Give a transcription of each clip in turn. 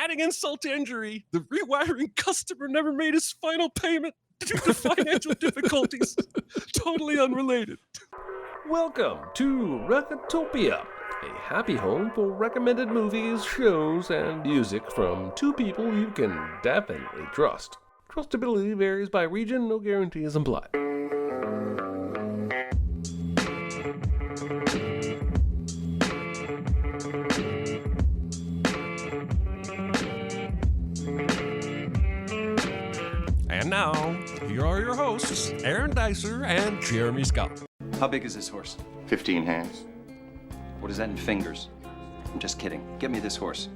adding insult to injury, the rewiring customer never made his final payment due to financial difficulties. Totally unrelated. Welcome to Recotopia, a happy home for recommended movies, shows, and music from two people you can definitely trust. Trustability varies by region, no guarantees implied. And now, here are your hosts, Aaron Dicer and Jeremy Scott. How big is this horse? 15 hands. What is that in fingers? I'm just kidding. Get me this horse.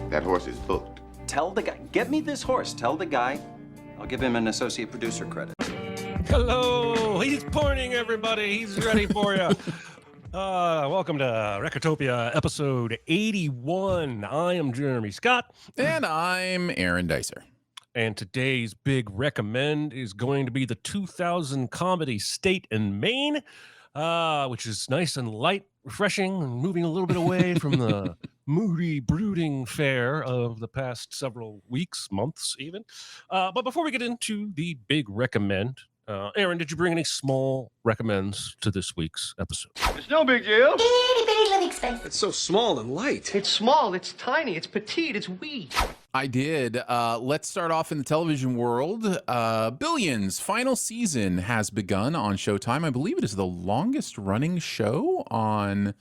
That horse is booked. Tell the guy. Get me this horse. Tell the guy. I'll give him an associate producer credit. Hello, he's pointing, everybody. He's ready for you. Welcome to Recotopia, episode 81. I am Jeremy Scott. And I'm Aaron Dicer. And today's big recommend is going to be the 2000 comedy State and Maine, which is nice and light, refreshing, and moving a little bit away from the moody, brooding fare of the past several weeks, months even. But before we get into the big recommend, Aaron, did you bring any small recommends to this week's episode? It's no big deal. Itty bitty living space. It's so small and light. It's small, it's tiny, it's petite, it's wee. I did. Let's start off in the television world. Billions' final season has begun on Showtime. I believe it is the longest running show on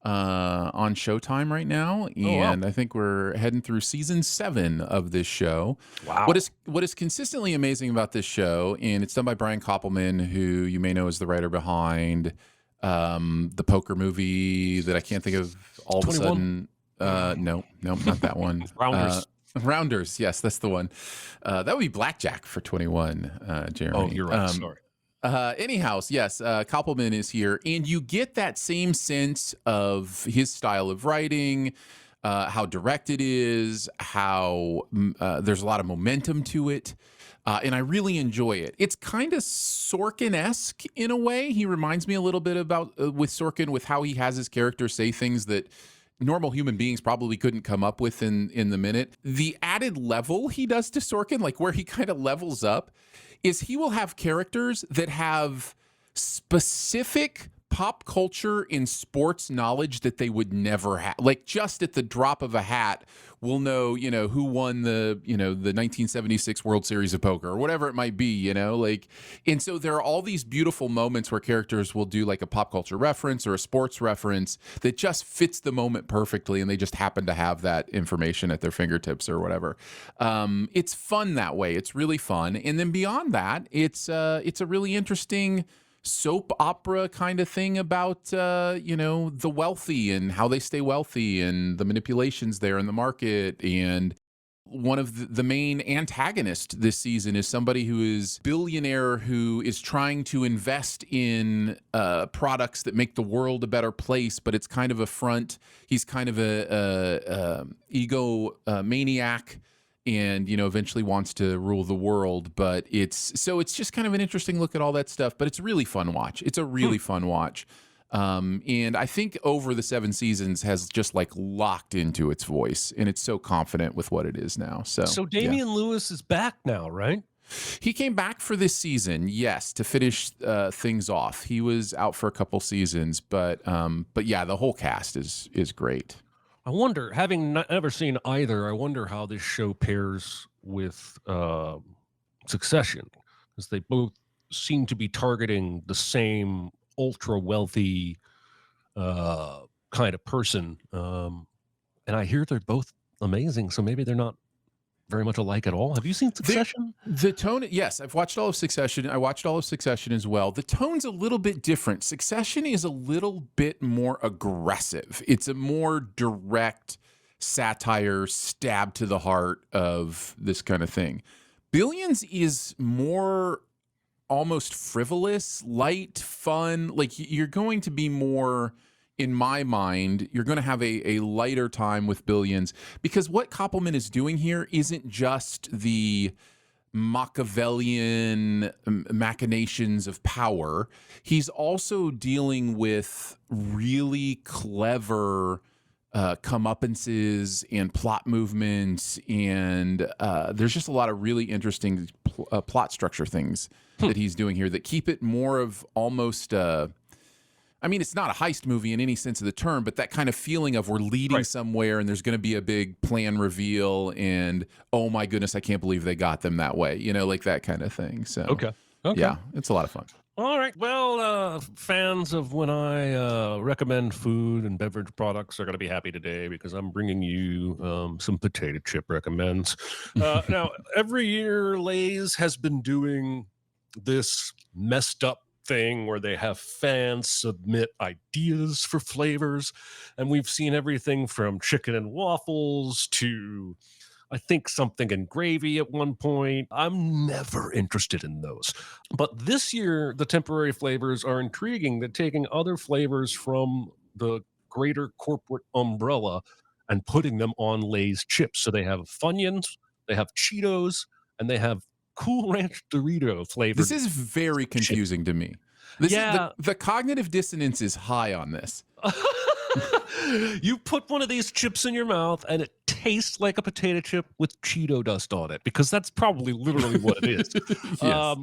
Showtime right now, and I think we're heading through season 7 of this show. Wow! What is consistently amazing about this show, and it's done by Brian Koppelman, who you may know as the writer behind the poker movie that I can't think of all 21. of a sudden. No, not that one. Rounders. Rounders, yes, that's the one. That would be Blackjack for 21, Jeremy. Oh, you're right. Sorry. Anyhow, yes, Koppelman is here, and you get that same sense of his style of writing, how direct it is, how there's a lot of momentum to it, and I really enjoy it. It's kind of Sorkin-esque in a way. He reminds me a little bit about with Sorkin, with how he has his characters say things that normal human beings probably couldn't come up with in the minute. The added level he does to Sorkin, like where he kind of levels up, is he will have characters that have specific pop culture and sports knowledge that they would never have. Like just at the drop of a hat, we'll know, who won the 1976 World Series of Poker or whatever it might be, like, and so there are all these beautiful moments where characters will do like a pop culture reference or a sports reference that just fits the moment perfectly, and they just happen to have that information at their fingertips or whatever. It's fun that way. It's really fun. And then beyond that, it's a really interesting soap opera kind of thing about, the wealthy and how they stay wealthy and the manipulations there in the market. And one of the main antagonists this season is somebody who is billionaire who is trying to invest in products that make the world a better place, but it's kind of a front. He's kind of a ego maniac, and eventually wants to rule the world. But it's just kind of an interesting look at all that stuff. But it's a really fun watch. It's a really fun watch. And I think over the 7 seasons has just like locked into its voice, and it's so confident with what it is now. So Damian Lewis is back now, right? He came back for this season, yes, to finish things off. He was out for a couple seasons, but yeah, the whole cast is great. I wonder, having never seen either, I wonder how this show pairs with Succession, because they both seem to be targeting the same ultra wealthy kind of person. And I hear they're both amazing, so maybe they're not very much alike at all. Have you seen Succession? The tone, yes, I've watched all of Succession. I watched all of Succession as well. The tone's a little bit different. Succession is a little bit more aggressive. It's a more direct satire, stab to the heart of this kind of thing. Billions is more almost frivolous, light, fun. Like you're going to be more, in my mind, you're going to have a lighter time with Billions, because what Koppelman is doing here isn't just the Machiavellian machinations of power. He's also dealing with really clever comeuppances and plot movements, and there's just a lot of really interesting plot structure things that he's doing here that keep it more of almost I mean, it's not a heist movie in any sense of the term, but that kind of feeling of we're leading somewhere and there's going to be a big plan reveal and, oh my goodness, I can't believe they got them that way, you know, like that kind of thing. So Okay. yeah, it's a lot of fun. All right. Well, fans of when I recommend food and beverage products are going to be happy today because I'm bringing you some potato chip recommends. Now, every year, Lay's has been doing this messed up thing where they have fans submit ideas for flavors. And we've seen everything from chicken and waffles to I think something in gravy at one point. I'm never interested in those. But this year, the temporary flavors are intriguing. They're taking other flavors from the greater corporate umbrella and putting them on Lay's chips. So they have Funyuns, they have Cheetos, and they have Cool Ranch Dorito flavored. This is very confusing to me. This is the cognitive dissonance is high on this. You put one of these chips in your mouth and it tastes like a potato chip with Cheeto dust on it because that's probably literally what it is. Yes.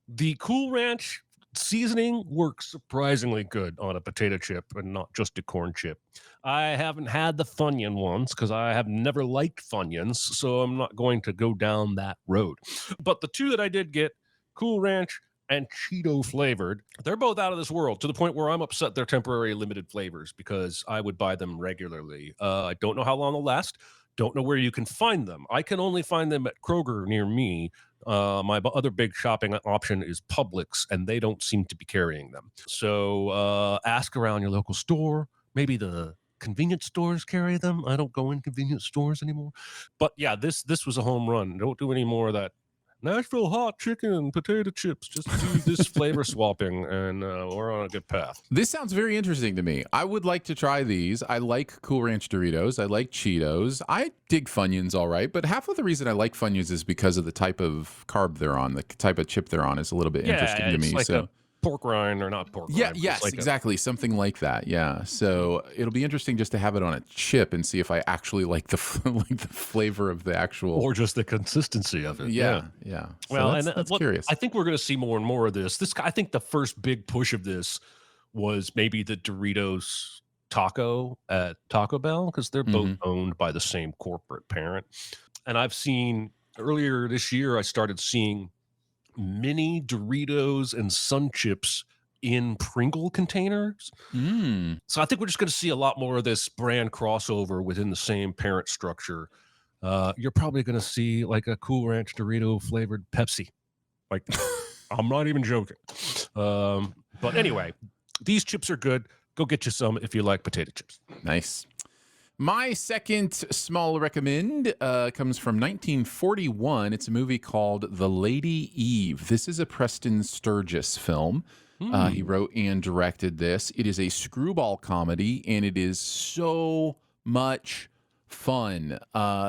The Cool Ranch seasoning works surprisingly good on a potato chip and not just a corn chip. I haven't had the Funyun ones because I have never liked Funyuns, so I'm not going to go down that road. But the two that I did get, Cool Ranch and Cheeto flavored, they're both out of this world to the point where I'm upset they're temporary limited flavors because I would buy them regularly. I don't know how long they'll last. Don't know where you can find them. I can only find them at Kroger near me. My other big shopping option is Publix, and they don't seem to be carrying them. So ask around your local store. Maybe the convenience stores carry them. I don't go in convenience stores anymore. But yeah, this was a home run. Don't do any more of that Nashville hot chicken and potato chips. Just do this flavor swapping, and we're on a good path. This sounds very interesting to me. I would like to try these. I like Cool Ranch Doritos. I like Cheetos. I dig Funyuns all right, but half of the reason I like Funyuns is because of the type of carb they're on. The type of chip they're on is a little bit interesting to me. Like so. a pork rind or not pork Yeah, rind. yes, Like exactly. Something like that. Yeah. So it'll be interesting just to have it on a chip and see if I actually like the flavor of the actual or just the consistency of it. Yeah. So Well, that's curious. I think we're going to see more and more of this. I think the first big push of this was maybe the Doritos taco at Taco Bell because they're both owned by the same corporate parent. And I've seen earlier this year, I started seeing mini Doritos and Sun Chips in Pringle containers. So I think we're just going to see a lot more of this brand crossover within the same parent structure. You're probably going to see like a Cool Ranch Dorito flavored Pepsi. Like, I'm not even joking. But anyway, these chips are good. Go get you some if you like potato chips. Nice. My second small recommend comes from 1941. It's a movie called The Lady Eve. This is a Preston Sturges film. He wrote and directed this. It is a screwball comedy, and it is so much fun.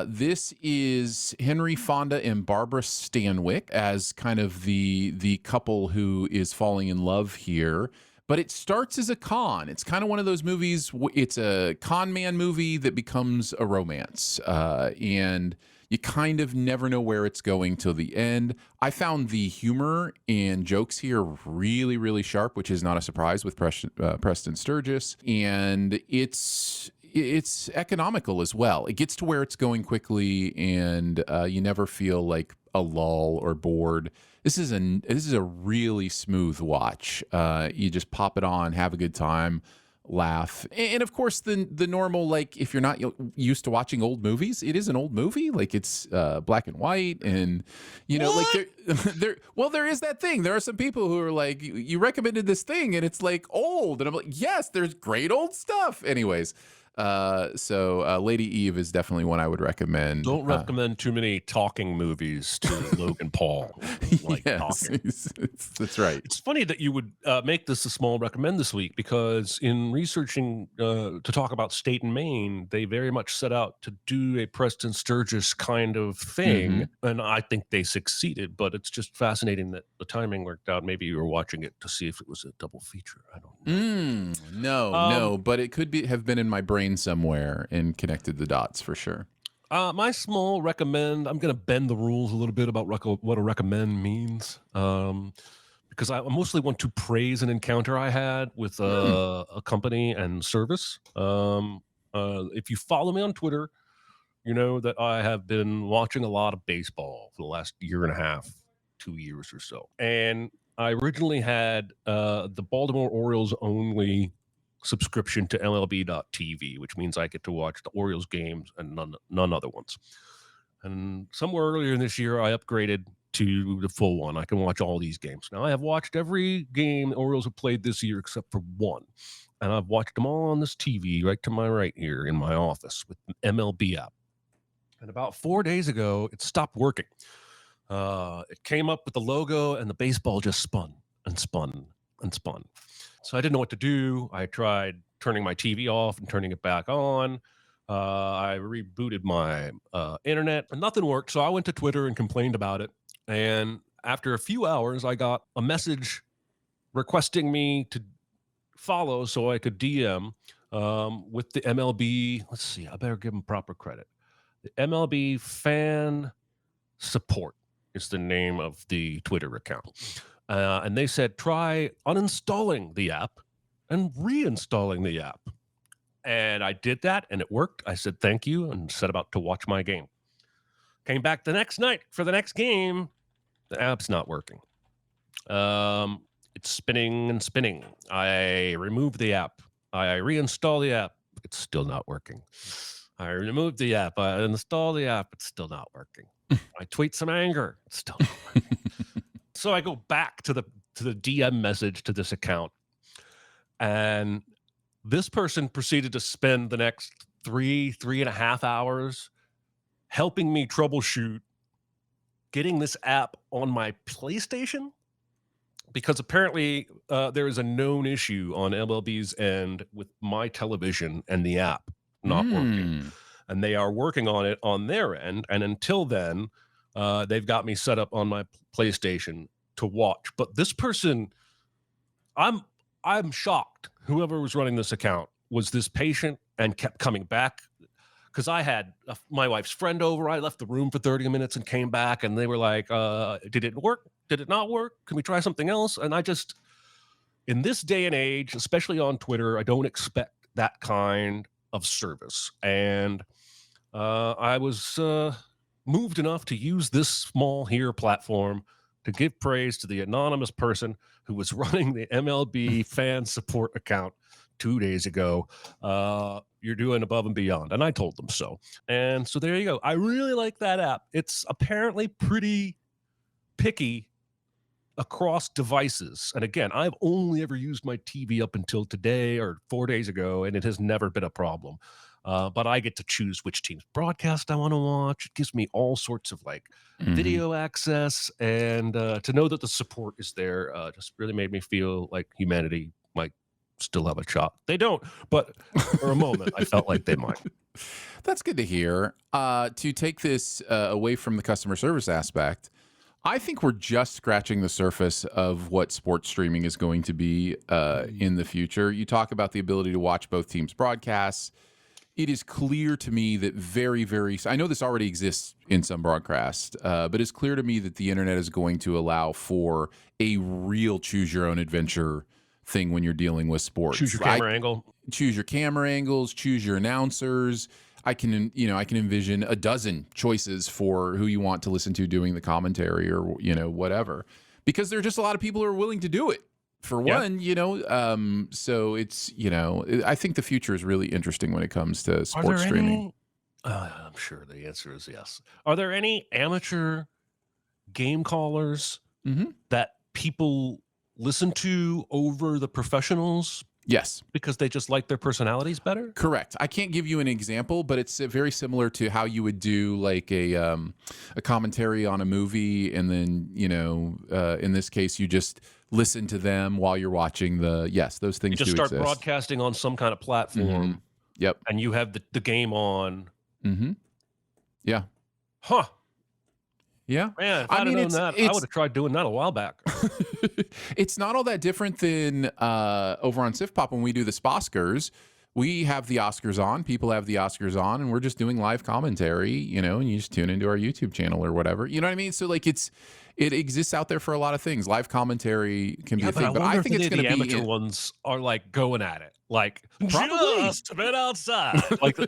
This is Henry Fonda and Barbara Stanwyck as kind of the couple who is falling in love here. But it starts as a con. It's kind of one of those movies. It's a con man movie that becomes a romance. And you kind of never know where it's going till the end. I found the humor and jokes here really, really sharp, which is not a surprise with Preston Sturges. And it's economical as well. It gets to where it's going quickly, and you never feel like a lull or bored. This is a really smooth watch. You just pop it on, have a good time, laugh, and of course the normal, like, if you're not used to watching old movies, it is an old movie. Like, it's black and white, and you know, what? Like there is that thing. There are some people who are like, you recommended this thing, and it's like old, and I'm like, yes, there's great old stuff. Anyways. So Lady Eve is definitely one I would recommend. Don't recommend too many talking movies to Logan Paul. Like yes, talking. That's right. It's funny that you would make this a small recommend this week because in researching to talk about State and Maine, they very much set out to do a Preston Sturges kind of thing, and I think they succeeded. But it's just fascinating that the timing worked out. Maybe you were watching it to see if it was a double feature. I don't know. No, but it could have been in my brain brain somewhere and connected the dots for sure. My small recommend, I'm going to bend the rules a little bit about what a recommend means. Because I mostly want to praise an encounter I had with a company and service. If you follow me on Twitter, you know that I have been watching a lot of baseball for the last year and a half, 2 years or so. And I originally had the Baltimore Orioles only subscription to MLB.TV, which means I get to watch the Orioles games and none other ones. And somewhere earlier this year, I upgraded to the full one. I can watch all these games. Now, I have watched every game the Orioles have played this year except for one. And I've watched them all on this TV right to my right here in my office with the MLB app. And about 4 days ago, it stopped working. It came up with the logo and the baseball just spun and spun and spun. So I didn't know what to do. I tried turning my TV off and turning it back on. I rebooted my internet and nothing worked. So I went to Twitter and complained about it. And after a few hours, I got a message requesting me to follow so I could DM with the MLB. Let's see, I better give them proper credit. The MLB fan support is the name of the Twitter account. And they said, try uninstalling the app and reinstalling the app. And I did that and it worked. I said, thank you, and set about to watch my game. Came back the next night for the next game. The app's not working. It's spinning and spinning. I removed the app. I reinstall the app. It's still not working. I removed the app. I install the app. It's still not working. I tweet some anger. It's still not working. So I go back to the DM message to this account, and this person proceeded to spend the next 3.5 hours helping me troubleshoot getting this app on my PlayStation, because apparently there is a known issue on MLB's end with my television and the app not working. And they are working on it on their end. And until then, they've got me set up on my PlayStation to watch. But this person, I'm shocked. Whoever was running this account was this patient and kept coming back, because I had my wife's friend over. I left the room for 30 minutes and came back, and they were like, did it work? Did it not work? Can we try something else? And I just, in this day and age, especially on Twitter, I don't expect that kind of service. And I was moved enough to use this small here platform to give praise to the anonymous person who was running the MLB fan support account 2 days ago. You're doing above and beyond. And I told them so. And so there you go. I really like that app. It's apparently pretty picky across devices. And again, I've only ever used my TV up until today or 4 days ago, and it has never been a problem. But I get to choose which team's broadcast I want to watch. It gives me all sorts of video access, and to know that the support is there just really made me feel like humanity might still have a shot. They don't, but for a moment, I felt like they might. That's good to hear. To take this away from the customer service aspect, I think we're just scratching the surface of what sports streaming is going to be in the future. You talk about the ability to watch both teams' broadcasts. It is clear to me that I know this already exists in some broadcasts, but it's clear to me that the internet is going to allow for a real choose your own adventure thing when you're dealing with sports. Choose your camera angle. Choose your camera angles, choose your announcers. I can envision a dozen choices for who you want to listen to doing the commentary or, whatever, because there are just a lot of people who are willing to do it. For one, so it's, I think the future is really interesting when it comes to sports streaming. I'm sure the answer is yes. Are there any amateur game callers that people listen to over the professionals? Yes. Because they just like their personalities better? Correct. I can't give you an example, but it's very similar to how you would do like a commentary on a movie, and then, in this case, you just listen to them while you're watching those things. You just start broadcasting on some kind of platform. Yep. And you have the game on. Yeah. Huh. Yeah. Man, if I'd have known that, I would have tried doing that a while back. It's not all that different than over on SIF Pop when we do the Sposkers. we have the Oscars on, people have the Oscars on, and we're just doing live commentary, you know, and you just tune into our YouTube channel or whatever. You know what I mean? So like it exists out there for a lot of things. Live commentary can be a thing, but I think it's going to be amateur ones are like going at it, like Probably. just a bit outside, like,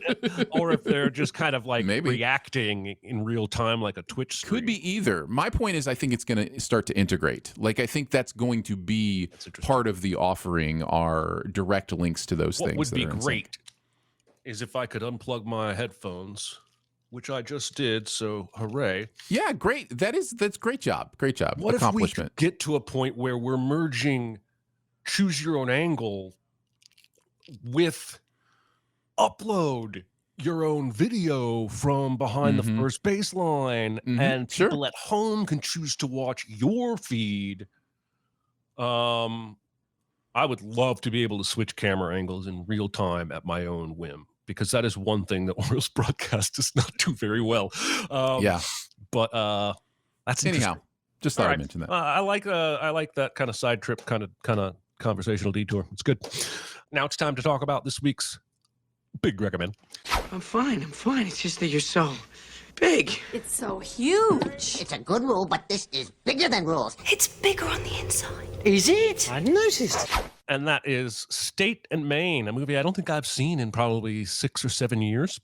or if they're just kind of like Maybe. reacting in real time, like a Twitch stream. Could be either. My point is, I think it's going to start to integrate. Like, I think that's going to be part of the offering are direct links to those What things. would that be are in sync. great is if I could unplug my headphones, which I just did. So hooray! Yeah, great. That's great job. Great job. What if we Accomplishment. could get to a point where we're merging choose your own angle with upload your own video from behind the first baseline, and people at home can choose to watch your feed. I would love to be able to switch camera angles in real time at my own whim, because that is one thing that Orioles broadcast does not do very well. Yeah. But that's Anyhow, just thought I'd mention that. I like that kind of side trip, kind of conversational detour. It's good. Now it's time to talk about this week's big recommend. I'm fine. It's just that you're so big. It's so huge. It's a good rule, but this is bigger than rules. It's bigger on the inside. Is it? I noticed. And that is State and Maine, a movie I don't think I've seen in probably 6 or 7 years.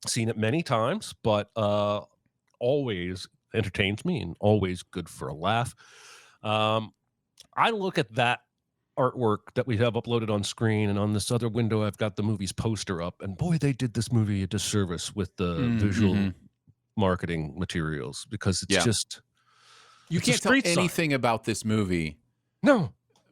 Seen it many times, but always entertains me and always good for a laugh. I look at that artwork that we have uploaded on screen, and on this other window I've got the movie's poster up, and boy, they did this movie a disservice with the visual marketing materials, because it's just you can't tell anything about this movie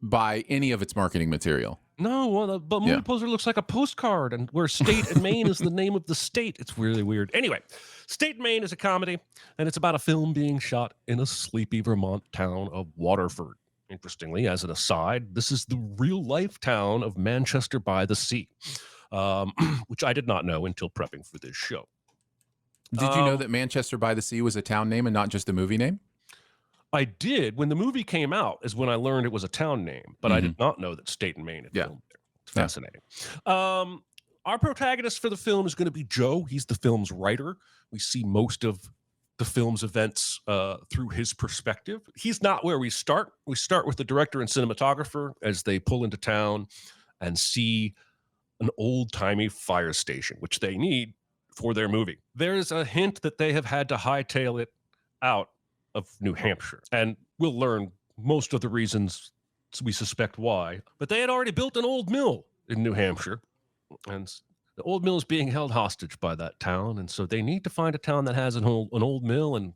by any of its marketing material. No, well, the movie poster looks like a postcard, and where State and Maine is the name of the state. It's really weird. Anyway, State and Maine is a comedy, and it's about a film being shot in a sleepy Vermont town of Waterford. Interestingly, as an aside, this is the real-life town of Manchester by the Sea, which I did not know until prepping for this show. Did you know that Manchester by the Sea was a town name and not just a movie name? I did. When the movie came out is when I learned it was a town name, but I did not know that State and Maine had filmed there. It's fascinating. Our protagonist for the film is going to be Joe. He's the film's writer. We see most of the film's events through his perspective. He's not where we start. We start with the director and cinematographer as they pull into town and see an old-timey fire station, which they need for their movie. There's a hint that they have had to hightail it out of New Hampshire, and we'll learn most of the reasons we suspect why. But they had already built an old mill in New Hampshire, and the old mill is being held hostage by that town, and so they need to find a town that has an old mill, and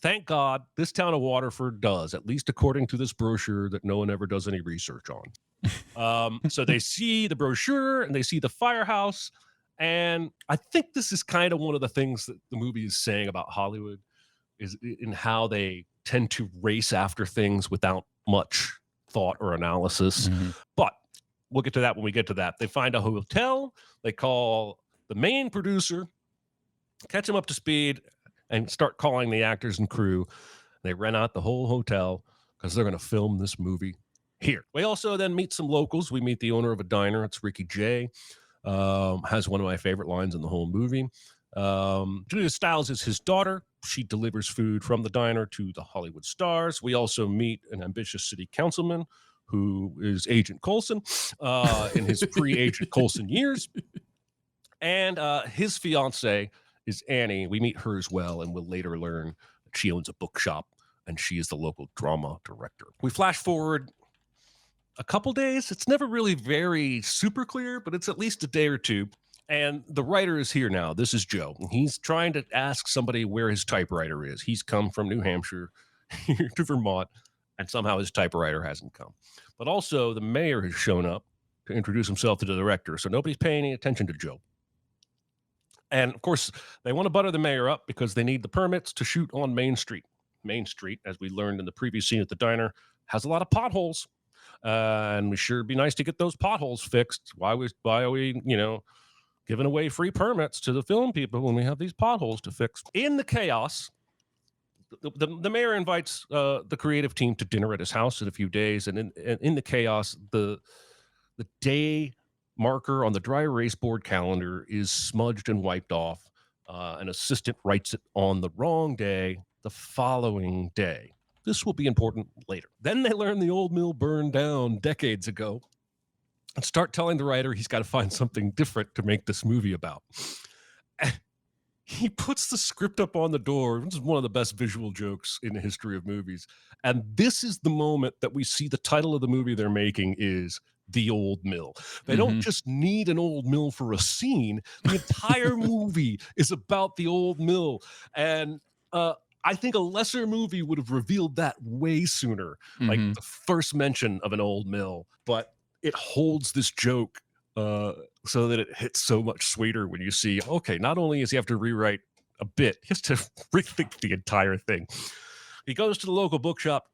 thank God this town of Waterford does, at least according to this brochure that no one ever does any research on. So they see the brochure, and they see the firehouse, and I think this is kind of one of the things that the movie is saying about Hollywood, is in how they tend to race after things without much thought or analysis. But we'll get to that when we get to that. They find a hotel. They call the main producer, catch him up to speed, and start calling the actors and crew. They rent out the whole hotel because they're going to film this movie here. We also then meet some locals. We meet the owner of a diner. It's Ricky J. Has one of my favorite lines in the whole movie. Julia Stiles is his daughter. She delivers food from the diner to the Hollywood stars. We also meet an ambitious city councilman who is Agent Coulson in his pre-Agent Coulson years. And his fiance is Annie. We meet her as well, and we'll later learn that she owns a bookshop, and she is the local drama director. We flash forward a couple days. It's never really very super clear, but it's at least a day or two. And the writer is here now. This is Joe. He's trying to ask somebody where his typewriter is. He's come from New Hampshire here to Vermont, and somehow his typewriter hasn't come. But also, the mayor has shown up to introduce himself to the director, so nobody's paying any attention to Joe. And, of course, they want to butter the mayor up because they need the permits to shoot on Main Street. Main Street, as we learned in the previous scene at the diner, has a lot of potholes. And we sure be nice to get those potholes fixed. Why are we, giving away free permits to the film people when we have these potholes to fix? In the chaos, the mayor invites the creative team to dinner at his house in a few days, and in the chaos, the day marker on the dry erase board calendar is smudged and wiped off. An assistant writes it on the wrong day, the following day. This will be important later. Then they learn the old mill burned down decades ago and start telling the writer he's got to find something different to make this movie about. He puts the script up on the door. This is one of the best visual jokes in the history of movies. And this is the moment that we see the title of the movie they're making is The Old Mill. They don't just need an old mill for a scene. The entire movie is about the old mill. And I think a lesser movie would have revealed that way sooner, like the first mention of an old mill. But it holds this joke so that it hits so much sweeter when you see, okay, not only does he have to rewrite a bit, he has to rethink the entire thing. He goes to the local bookshop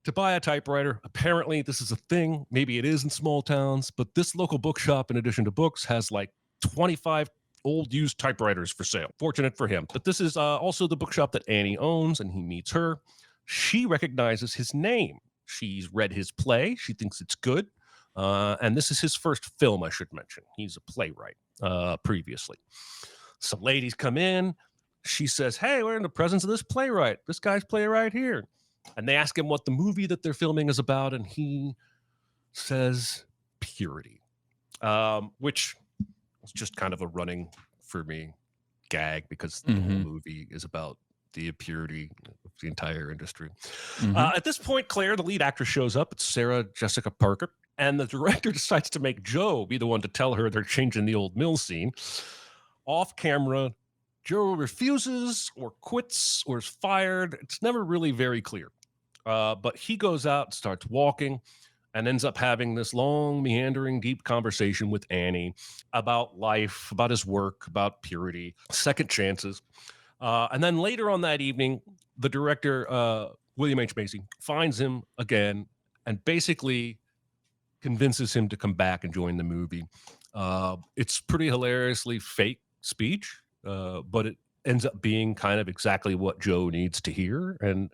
to buy a typewriter. Apparently, this is a thing. Maybe it is in small towns, but this local bookshop, in addition to books, has like 25 old used typewriters for sale. Fortunate for him. But this is also the bookshop that Annie owns, and he meets her. She recognizes his name. She's read his play. She thinks it's good. And this is his first film, I should mention. He's a playwright previously. Some ladies come in. She says, hey, we're in the presence of this playwright. This guy's playwright here. And they ask him what the movie that they're filming is about. And he says purity, which was just kind of a running for me gag because the whole movie is about the impurity of the entire industry. At this point, Claire, the lead actress, shows up. It's Sarah Jessica Parker. And the director decides to make Joe be the one to tell her they're changing the old mill scene. Off camera, Joe refuses or quits or is fired. It's never really very clear. But he goes out, starts walking, and ends up having this long, meandering, deep conversation with Annie about life, about his work, about purity, second chances. And then later on that evening, the director, William H. Macy, finds him again and basically convinces him to come back and join the movie. It's pretty hilariously fake speech, but it ends up being kind of exactly what Joe needs to hear. And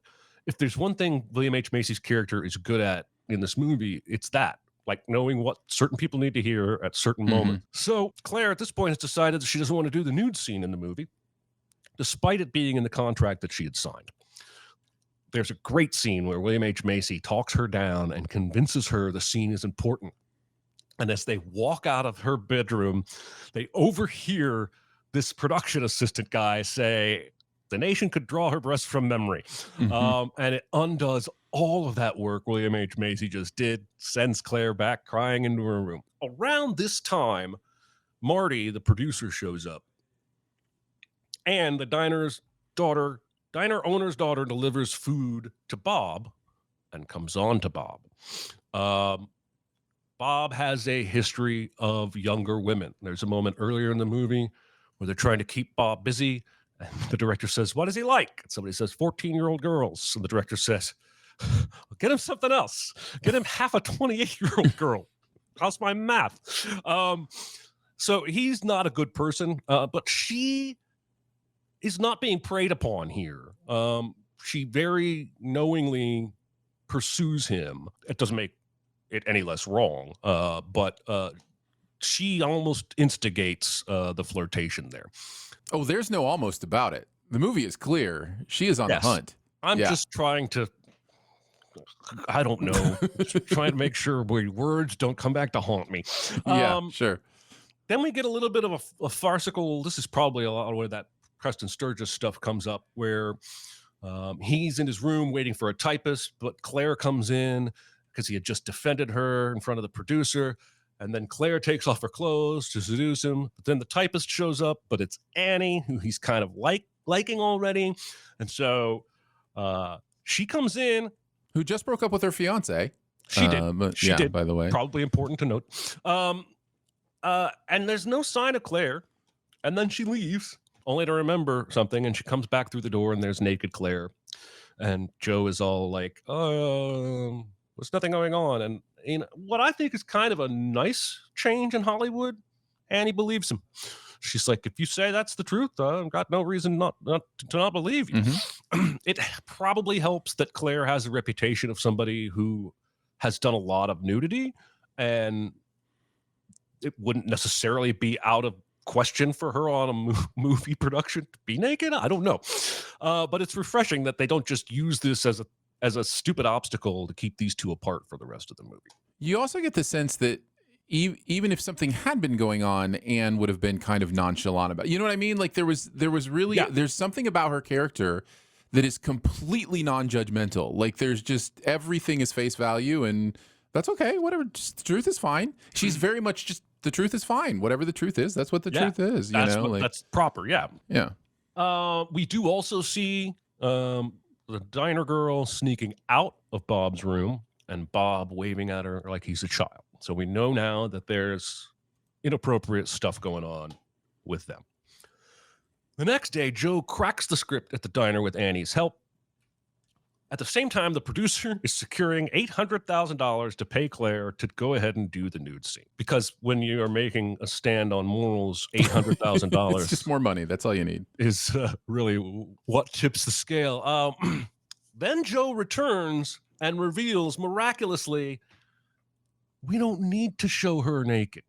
if there's one thing William H. Macy's character is good at in this movie, it's that, like knowing what certain people need to hear at certain moments. So Claire at this point has decided that she doesn't want to do the nude scene in the movie, despite it being in the contract that she had signed. There's a great scene where William H. Macy talks her down and convinces her the scene is important. And as they walk out of her bedroom, they overhear this production assistant guy say, the nation could draw her breasts from memory. And it undoes all of that work William H. Macy just did, sends Claire back crying into her room. Around this time, Marty, the producer, shows up. And the diner owner's daughter delivers food to Bob and comes on to Bob. Bob has a history of younger women. There's a moment earlier in the movie where they're trying to keep Bob busy. And the director says, what is he like? And somebody says, 14-year-old girls. And the director says, get him something else. Get him half a 28-year-old girl. How's my math? So he's not a good person, but she is not being preyed upon here. She very knowingly pursues him. It doesn't make it any less wrong, but she almost instigates the flirtation there. Oh, there's no almost about it. The movie is clear. She is on the hunt. I'm just trying to, I don't know, just trying to make sure words don't come back to haunt me. Sure. Then we get a little bit of a farcical, this is probably a lot of where that Preston Sturgis stuff comes up, where he's in his room waiting for a typist, but Claire comes in because he had just defended her in front of the producer. And then Claire takes off her clothes to seduce him. But then the typist shows up, but it's Annie, who he's kind of liking already. And so she comes in. Who just broke up with her fiance. She did. She did, by the way. Probably important to note. And there's no sign of Claire. And then she leaves, only to remember something. And she comes back through the door, and there's naked Claire. And Joe is all like, there's nothing going on. And what I think is kind of a nice change in Hollywood, Annie believes him. She's like, if you say that's the truth, I've got no reason not to not believe you. It probably helps that Claire has a reputation of somebody who has done a lot of nudity, and it wouldn't necessarily be out of question for her on a movie production to be naked. I don't know. But it's refreshing that they don't just use this as a stupid obstacle to keep these two apart for the rest of the movie. You also get the sense that even if something had been going on, Anne would have been kind of nonchalant about it. You know what I mean? Like there was really, there's something about her character that is completely non-judgmental. Like there's just, everything is face value, and that's okay. Whatever. Just, the truth is fine. She's very much just, the truth is fine. Whatever the truth is, that's what the truth is. That's proper. Yeah. Yeah. We do also see the diner girl sneaking out of Bob's room and Bob waving at her like he's a child. So we know now that there's inappropriate stuff going on with them. The next day, Joe cracks the script at the diner with Annie's help. At the same time, the producer is securing $800,000 to pay Claire to go ahead and do the nude scene. Because when you are making a stand on morals, $800,000 it's just more money. That's all you need. Is really what tips the scale. Then Joe returns and reveals miraculously, we don't need to show her naked.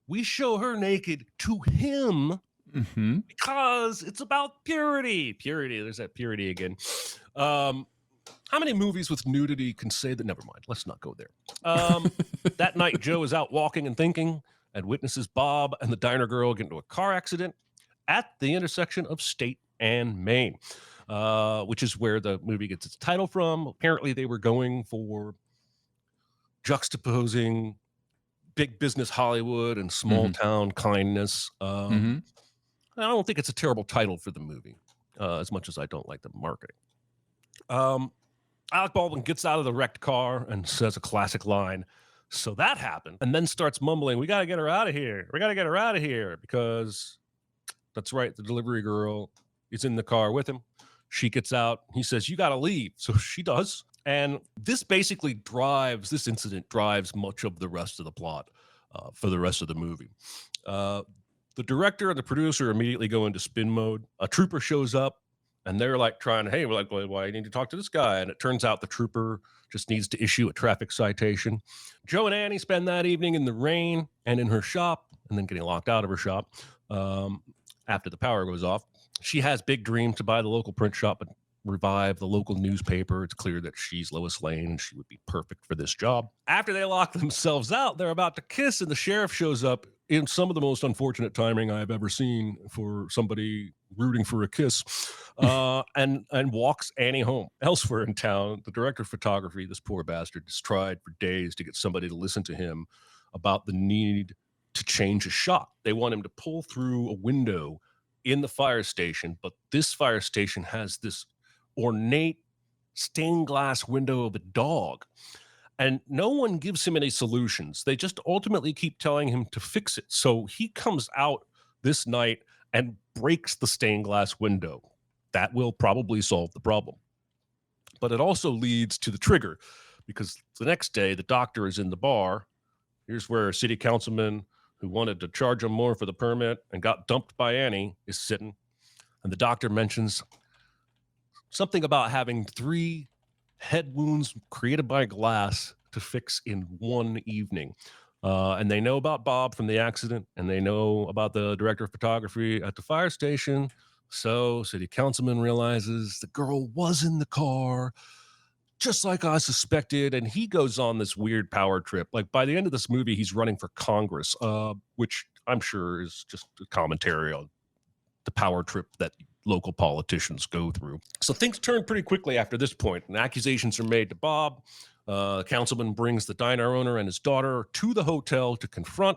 We show her naked to him because it's about purity. Purity. There's that purity again. How many movies with nudity can say that? Never mind. Let's not go there. That night, Joe is out walking and thinking and witnesses Bob and the diner girl get into a car accident at the intersection of State and Main, which is where the movie gets its title from. Apparently, they were going for juxtaposing big business Hollywood and small town kindness. I don't think it's a terrible title for the movie, as much as I don't like the marketing. Alec Baldwin gets out of the wrecked car and says a classic line. So that happened. And then starts mumbling, we got to get her out of here. We got to get her out of here, because that's right. The delivery girl is in the car with him. She gets out. He says, you got to leave. So she does. And this incident drives much of the rest of the plot for the rest of the movie. The director and the producer immediately go into spin mode. A trooper shows up. And they're like trying to, hey, we're like, well, why do you need to talk to this guy? And it turns out the trooper just needs to issue a traffic citation. Joe and Annie spend that evening in the rain and in her shop, and then getting locked out of her shop after the power goes off. She has big dreams to buy the local print shop and revive the local newspaper. It's clear that she's Lois Lane and she would be perfect for this job. After they lock themselves out, they're about to kiss, and the sheriff shows up in some of the most unfortunate timing I've ever seen for somebody rooting for a kiss, and walks Annie home. Elsewhere in town, the director of photography, this poor bastard, has tried for days to get somebody to listen to him about the need to change a shot. They want him to pull through a window in the fire station, but this fire station has this ornate stained glass window of a dog. And no one gives him any solutions. They just ultimately keep telling him to fix it. So he comes out this night and breaks the stained glass window. That will probably solve the problem. But it also leads to the trigger, because the next day the doctor is in the bar. Here's where a city councilman who wanted to charge him more for the permit and got dumped by Annie is sitting. And the doctor mentions something about having 3 head wounds created by glass to fix in one evening. And they know about Bob from the accident, and they know about the director of photography at the fire station. So city councilman realizes the girl was in the car, just like I suspected. And he goes on this weird power trip. Like by the end of this movie, he's running for Congress, which I'm sure is just a commentary on the power trip that local politicians go through. So things turn pretty quickly after this point, and accusations are made to Bob. The councilman brings the diner owner and his daughter to the hotel to confront,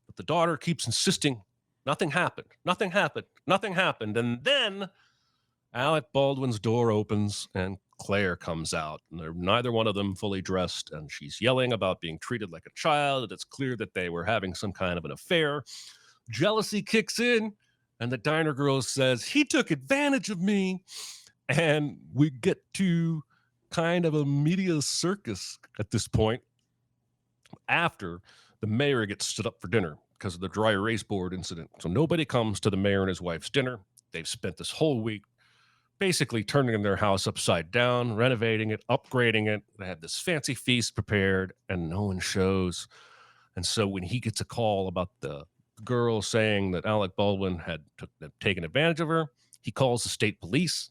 but the daughter keeps insisting nothing happened, nothing happened, nothing happened. And then Alec Baldwin's door opens and Claire comes out, and they're neither one of them fully dressed, and she's yelling about being treated like a child, and it's clear that they were having some kind of an affair. Jealousy kicks in, and the diner girl says, he took advantage of me. And we get to kind of a media circus at this point after the mayor gets stood up for dinner because of the dry erase board incident. So nobody comes to the mayor and his wife's dinner. They've spent this whole week basically turning their house upside down, renovating it, upgrading it. They have this fancy feast prepared, and no one shows. And so when he gets a call about the girl saying that Alec Baldwin had taken advantage of her, he calls the state police.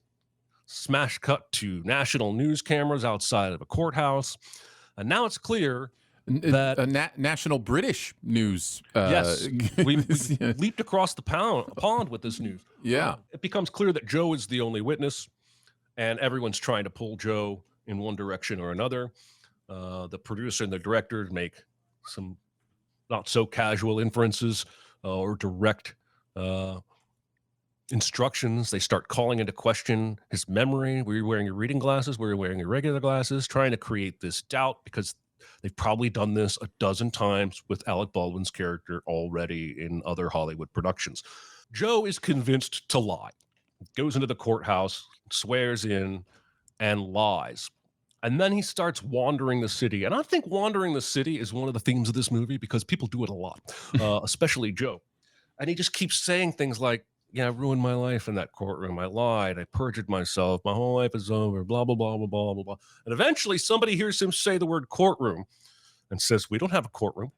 Smash cut to national news cameras outside of a courthouse. And now it's clear that national British news. Yes, we leaped across the pond with this news. Yeah. It becomes clear that Joe is the only witness, and everyone's trying to pull Joe in one direction or another. The producer and the director make some not so casual inferences or direct instructions. They start calling into question his memory. Were you wearing your reading glasses? Were you wearing your regular glasses? Trying to create this doubt because they've probably done this a dozen times with Alec Baldwin's character already in other Hollywood productions. Joe is convinced to lie, goes into the courthouse, swears in, and lies. And then he starts wandering the city. And I think wandering the city is one of the themes of this movie because people do it a lot, especially Joe. And he just keeps saying things like, yeah, I ruined my life in that courtroom. I lied. I perjured myself. My whole life is over, blah, blah, blah, blah, blah, blah, blah. And eventually somebody hears him say the word courtroom and says, we don't have a courtroom.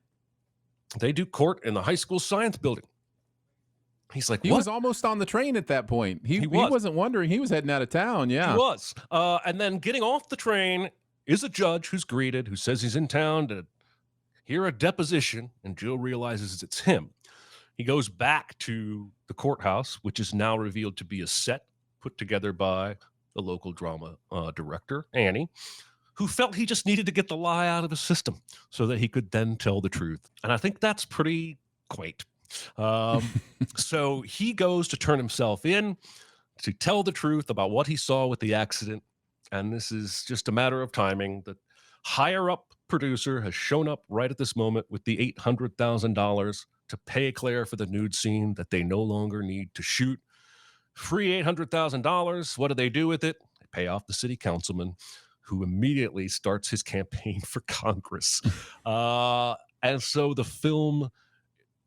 They do court in the high school science building. He's like, he was almost on the train at that point. He wasn't wondering. He was heading out of town. Yeah, he was. And then getting off the train is a judge who's greeted, who says he's in town to hear a deposition. And Joe realizes it's him. He goes back to the courthouse, which is now revealed to be a set put together by the local drama director, Annie, who felt he just needed to get the lie out of his system so that he could then tell the truth. And I think that's pretty quaint. So he goes to turn himself in to tell the truth about what he saw with the accident. And this is just a matter of timing. The higher up producer has shown up right at this moment with the $800,000 to pay Claire for the nude scene that they no longer need to shoot. Free $800,000. What do they do with it? They pay off the city councilman, who immediately starts his campaign for Congress. And so the film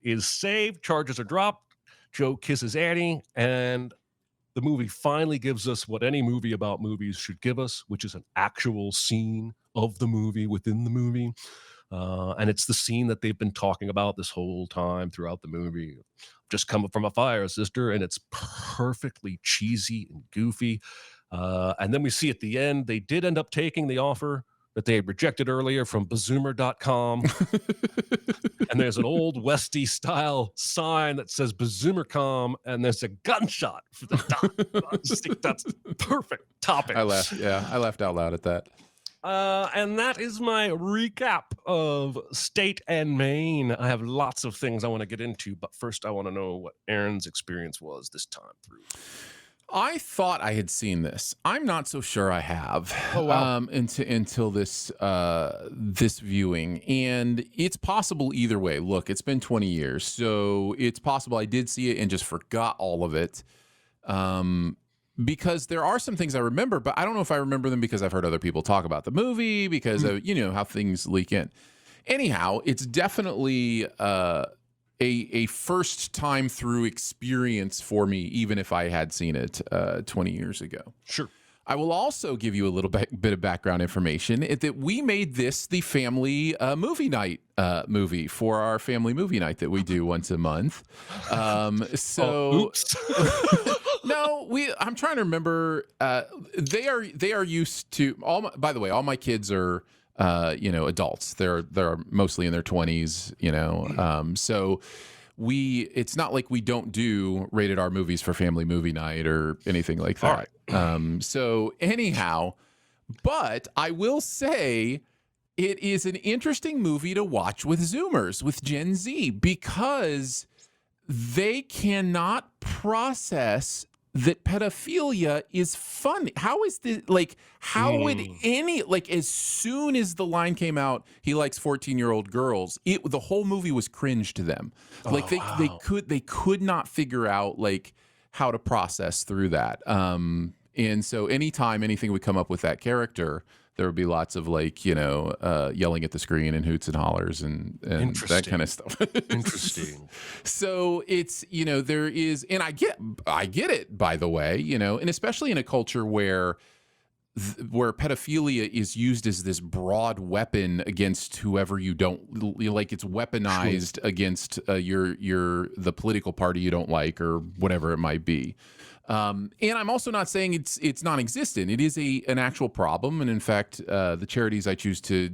is saved. Charges are dropped. Joe kisses Annie, and the movie finally gives us what any movie about movies should give us, which is an actual scene of the movie within the movie. And it's the scene that they've been talking about this whole time throughout the movie. Just coming from a fire, sister, and it's perfectly cheesy and goofy. And then we see at the end, they did end up taking the offer that they had rejected earlier from bazoomer.com. And there's an old Westie style sign that says bazoomer.com, and there's a gunshot for the top. I just think that's perfect topic. I laughed out loud at that. And that is my recap of State and Maine. I have lots of things I want to get into, but first I want to know what Aaron's experience was this time through. I thought I had seen this. I'm not so sure I have. Oh, wow. Until this this viewing, and it's possible either way. Look, it's been 20 years, so it's possible I did see it and just forgot all of it. Because there are some things I remember, but I don't know if I remember them because I've heard other people talk about the movie, because of, how things leak in. Anyhow, it's definitely a first time through experience for me, even if I had seen it 20 years ago. Sure. I will also give you a little bit of background information that we made this the family movie night movie for our family movie night that we do once a month. Oops. No, I'm trying to remember. They are used to by the way, all my kids are adults. They're mostly in their 20s. So it's not like we don't do rated R movies for family movie night or anything like that. All right. So anyhow, but I will say it is an interesting movie to watch with Zoomers, with Gen Z, because they cannot process that pedophilia is funny. How is the how would any as soon as the line came out, he likes 14-year-old girls, the whole movie was cringe to them. They could not figure out how to process through that. And so anytime anything would come up with that character, there would be lots of yelling at the screen and hoots and hollers and that kind of stuff. Interesting. So it's, there is, and I get it, by the way, and especially in a culture where where pedophilia is used as this broad weapon against whoever you don't like. It's weaponized against the political party you don't like or whatever it might be. And I'm also not saying it's non-existent. It is an actual problem, and in fact, the charities I choose to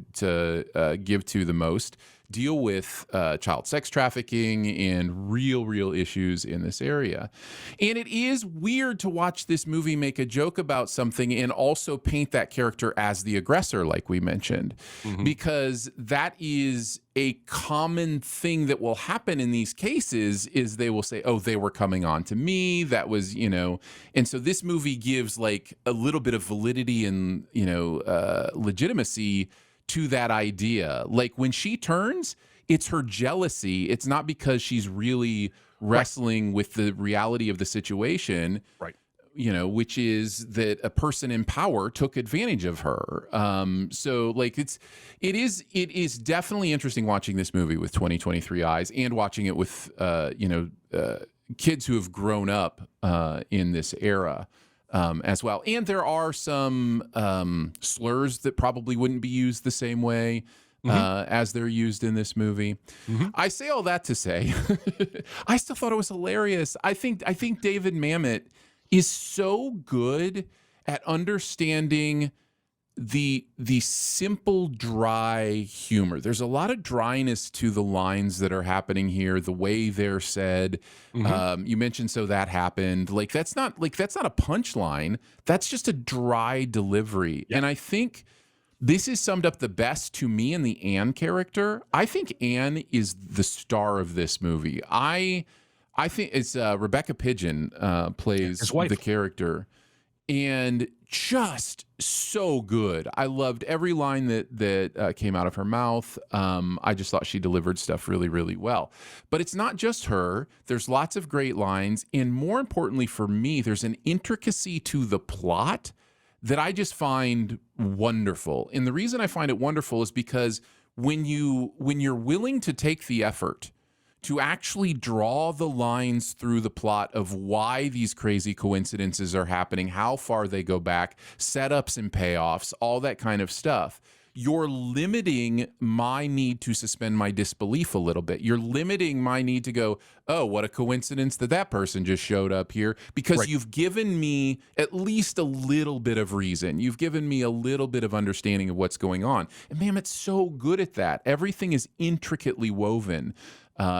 give to the most deal with child sex trafficking and real issues in this area. And it is weird to watch this movie make a joke about something and also paint that character as the aggressor, like we mentioned, because that is a common thing that will happen in these cases. Is they will say, oh, they were coming on to me. That was, and so this movie gives like a little bit of validity and, legitimacy to that idea. Like when she turns, it's her jealousy. It's not because she's really wrestling with the reality of the situation, Right. Which is that a person in power took advantage of her. So like it is definitely interesting watching this movie with 2023 eyes and watching it with, kids who have grown up in this era. As well. And there are some slurs that probably wouldn't be used the same way as they're used in this movie. I say all that to say, I still thought it was hilarious. I think David Mamet is so good at understanding the simple, dry humor. There's a lot of dryness to the lines that are happening here, the way they're said. You mentioned "so that happened." Like that's not a punchline. That's just a dry delivery. Yeah. And I think this is summed up the best to me in the Anne character. I think Anne is the star of this movie. I think it's Rebecca Pidgeon plays the character. And just so good. I loved every line that came out of her mouth. I just thought she delivered stuff really well. But it's not just her. There's lots of great lines. And more importantly for me, there's an intricacy to the plot that I just find wonderful. And the reason I find it wonderful is because when you're willing to take the effort to actually draw the lines through the plot of why these crazy coincidences are happening, how far they go back, setups and payoffs, all that kind of stuff, you're limiting my need to suspend my disbelief a little bit. You're limiting my need to go, oh, what a coincidence that person just showed up here, because you've given me at least a little bit of reason. You've given me a little bit of understanding of what's going on. And man, it's so good at that. Everything is intricately woven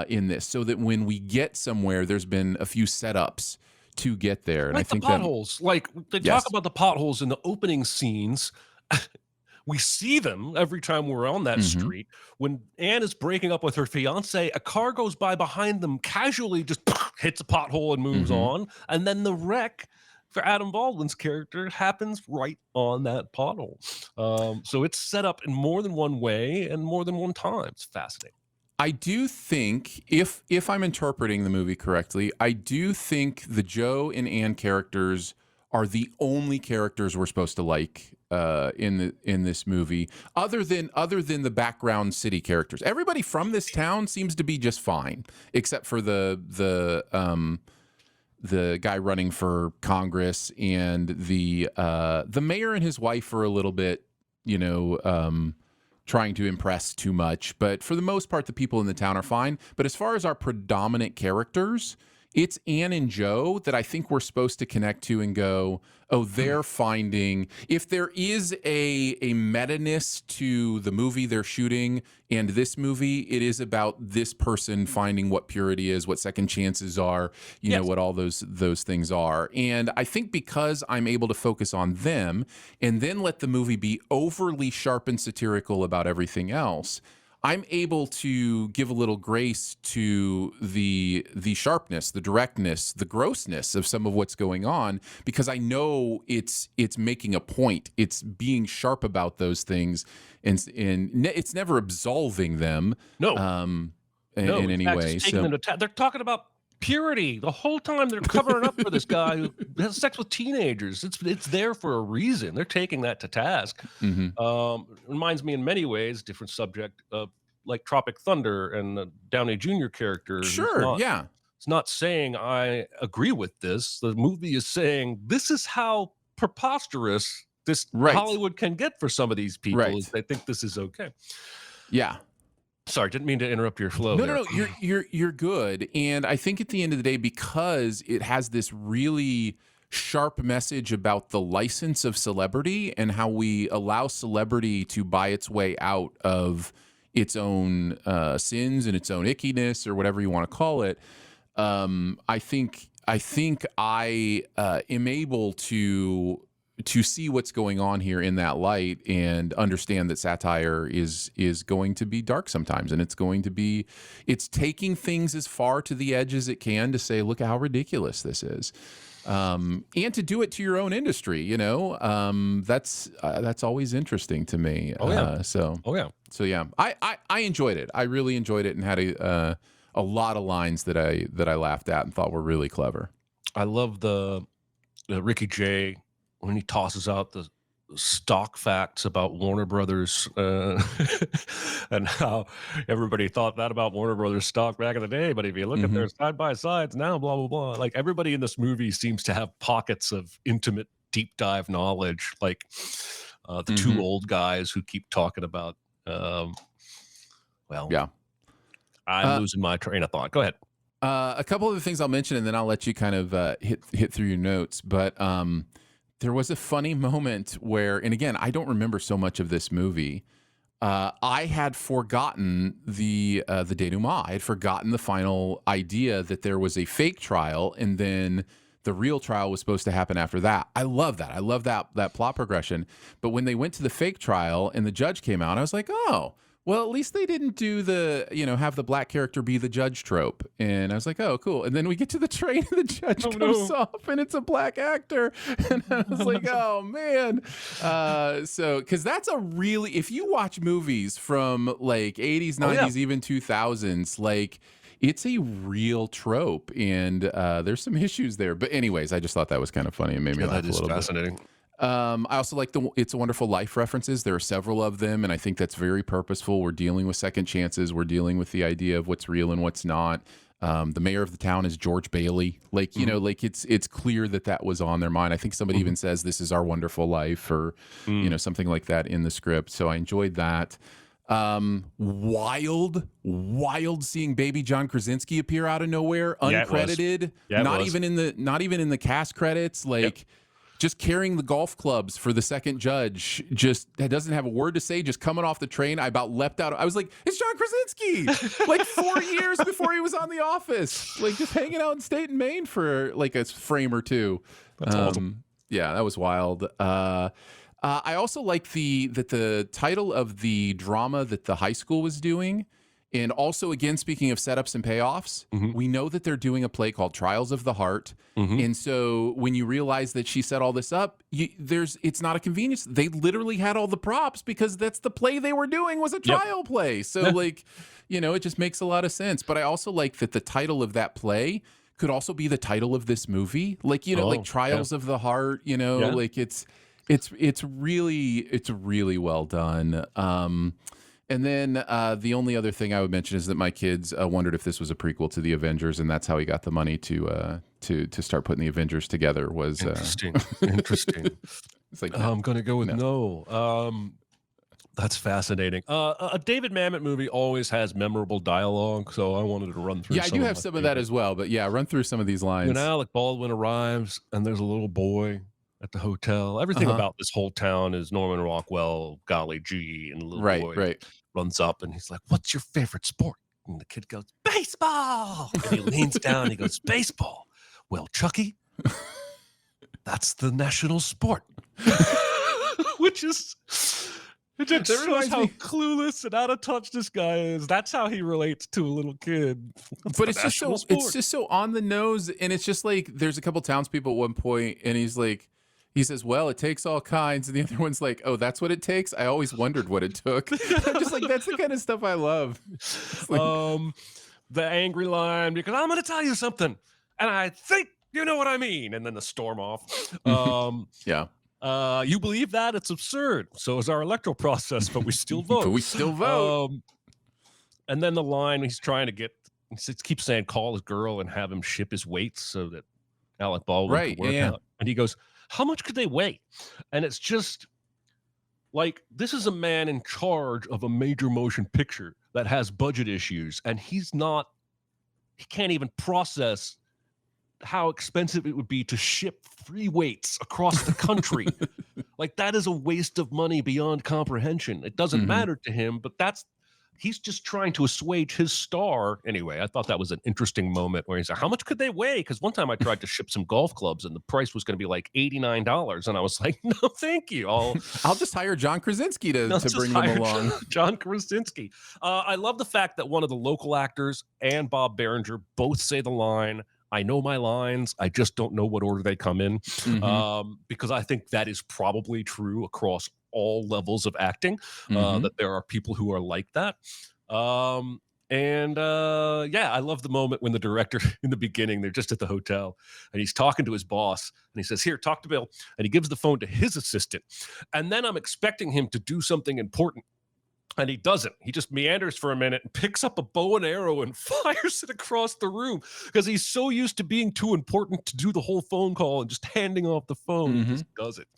in this, so that when we get somewhere, there's been a few setups to get there. And like I think the potholes, like they talk about the potholes in the opening scenes. We see them every time we're on that street. When Anne is breaking up with her fiance, a car goes by behind them, casually just hits a pothole and moves on. And then the wreck for Adam Baldwin's character happens right on that pothole. So it's set up in more than one way and more than one time. It's fascinating. I do think, if I'm interpreting the movie correctly, I do think the Joe and Anne characters are the only characters we're supposed to like in this movie, other than the background city characters. Everybody from this town seems to be just fine, except for the guy running for Congress and the mayor and his wife are a little bit, trying to impress too much. But for the most part, the people in the town are fine. But as far as our predominant characters, it's Anne and Joe that I think we're supposed to connect to and go, oh, they're finding, if there is a meta-ness to the movie they're shooting and this movie, it is about this person finding what purity is, what second chances are, you know, what all those things are. And I think because I'm able to focus on them and then let the movie be overly sharp and satirical about everything else, I'm able to give a little grace to the sharpness, the directness, the grossness of some of what's going on, because I know it's making a point. It's being sharp about those things, and it's never absolving them. No, in any way. So they're talking about purity the whole time. They're covering up for this guy who has sex with teenagers. It's there for a reason. They're taking that to task. Reminds me in many ways, different subject, of like Tropic Thunder and the Downey Jr. character. Sure, It's not saying I agree with this. The movie is saying this is how preposterous this Right. Hollywood can get for some of these people Right. is they think this is okay. Yeah. Sorry, didn't mean to interrupt your flow. No, there. no, you're good. And I think at the end of the day, because it has this really sharp message about the license of celebrity and how we allow celebrity to buy its way out of its own sins and its own ickiness or whatever you want to call it. I think I am able to see what's going on here in that light and understand that satire is going to be dark sometimes, and it's taking things as far to the edge as it can to say, look at how ridiculous this is, and to do it to your own industry. That's always interesting to me. So yeah, I enjoyed it. I really enjoyed it and had a lot of lines that I laughed at and thought were really clever. I love the Ricky Jay when he tosses out the stock facts about Warner Brothers and how everybody thought that about Warner Brothers stock back in the day. But if you look at their side by sides now, blah, blah, blah. Like everybody in this movie seems to have pockets of intimate deep dive knowledge. Like the two old guys who keep talking about, I'm losing my train of thought. Go ahead. A couple of the things I'll mention, and then I'll let you kind of hit through your notes. But there was a funny moment where, and again, I don't remember so much of this movie. I had forgotten the denouement. I had forgotten the final idea that there was a fake trial, and then the real trial was supposed to happen after that. I love that. I love that plot progression. But when they went to the fake trial and the judge came out, I was like, oh. Well, at least they didn't do have the black character be the judge trope. And I was like, oh, cool. And then we get to the train and the judge comes off and it's a black actor. And I was like, oh, man. Because that's if you watch movies from like 80s, 90s, even 2000s, like it's a real trope. And there's some issues there. But anyways, I just thought that was kind of funny and made me laugh a little fascinating. bit. I also like the It's a Wonderful Life references. There are several of them, and I think that's very purposeful. We're dealing with second chances. We're dealing with the idea of what's real and what's not. The mayor of the town is George Bailey. Like, it's clear that was on their mind. I think somebody even says, this is our wonderful life, or, something like that in the script. So I enjoyed that. Wild seeing baby John Krasinski appear out of nowhere, uncredited, not even in the cast credits. Just carrying the golf clubs for the second judge, that doesn't have a word to say, just coming off the train. I about leapt out. I was like, it's John Krasinski! Like 4 years before he was on The Office. Like just hanging out in State and Maine for like a frame or two. That's awesome. Yeah, that was wild. I also like the title of the drama that the high school was doing. And also, again, speaking of setups and payoffs, we know that they're doing a play called Trials of the Heart. And so when you realize that she set all this up, it's not a convenience. They literally had all the props because that's the play they were doing was a trial play. So it just makes a lot of sense. But I also like that the title of that play could also be the title of this movie. Like, like Trials of the Heart, like it's really well done. And then the only other thing I would mention is that my kids wondered if this was a prequel to the Avengers, and that's how he got the money to start putting the Avengers together. Was interesting. It's like I'm gonna go with no. That's fascinating. A David Mamet movie always has memorable dialogue, so I wanted to run through. Yeah, I do have some of that as well, but yeah, run through some of these lines. When Alec Baldwin arrives, and there's a little boy at the hotel. Everything about this whole town is Norman Rockwell, golly gee, and the little boy runs up and he's like, "What's your favorite sport?" And the kid goes, "Baseball." And he leans down and he goes, "Baseball. Well, Chucky, that's the national sport." Which is it just shows how clueless and out of touch this guy is. That's how he relates to a little kid. But it's just so on the nose, and it's just like there's a couple townspeople at one point, and he says, "Well, it takes all kinds," and the other one's like, "Oh, that's what it takes? I always wondered what it took." I'm just like, that's the kind of stuff I love. Like, the angry line, because I'm going to tell you something, and I think you know what I mean, and then the storm off. You believe that? It's absurd. So is our electoral process, but we still vote. And then the line he's trying to get, he keeps saying, "Call his girl and have him ship his weights so that Alec Baldwin can work out." And he goes, how much could they weigh? And it's just like, this is a man in charge of a major motion picture that has budget issues, and he can't even process how expensive it would be to ship free weights across the country. Like, that is a waste of money beyond comprehension. It doesn't matter to him, but he's just trying to assuage his star. Anyway, I thought that was an interesting moment where he's like, how much could they weigh? Because one time I tried to ship some golf clubs and the price was going to be like $89. And I was like, no, thank you. I'll just hire John Krasinski to bring them along. John Krasinski. I love the fact that one of the local actors and Bob Berenger both say the line, I know my lines, I just don't know what order they come in. Because I think that is probably true across all levels of acting, that there are people who are like that. I love the moment when the director in the beginning, they're just at the hotel and he's talking to his boss and he says, here, talk to Bill. And he gives the phone to his assistant. And then I'm expecting him to do something important. And he doesn't. He just meanders for a minute and picks up a bow and arrow and fires it across the room because he's so used to being too important to do the whole phone call and just handing off the phone. He just does it.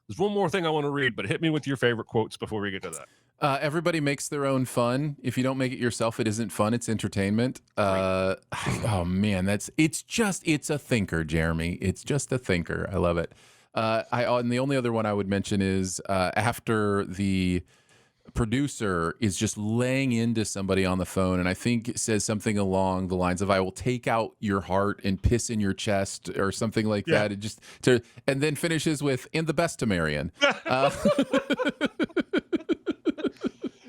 There's one more thing I want to read, but hit me with your favorite quotes before we get to that. Everybody makes their own fun. If you don't make it yourself, it isn't fun. It's entertainment. Oh man, it's a thinker, Jeremy. It's just a thinker. I love it. And the only other one I would mention is after the producer is just laying into somebody on the phone, and I think it says something along the lines of, I will take out your heart and piss in your chest or something like that. And then finishes with, and the best to Marion.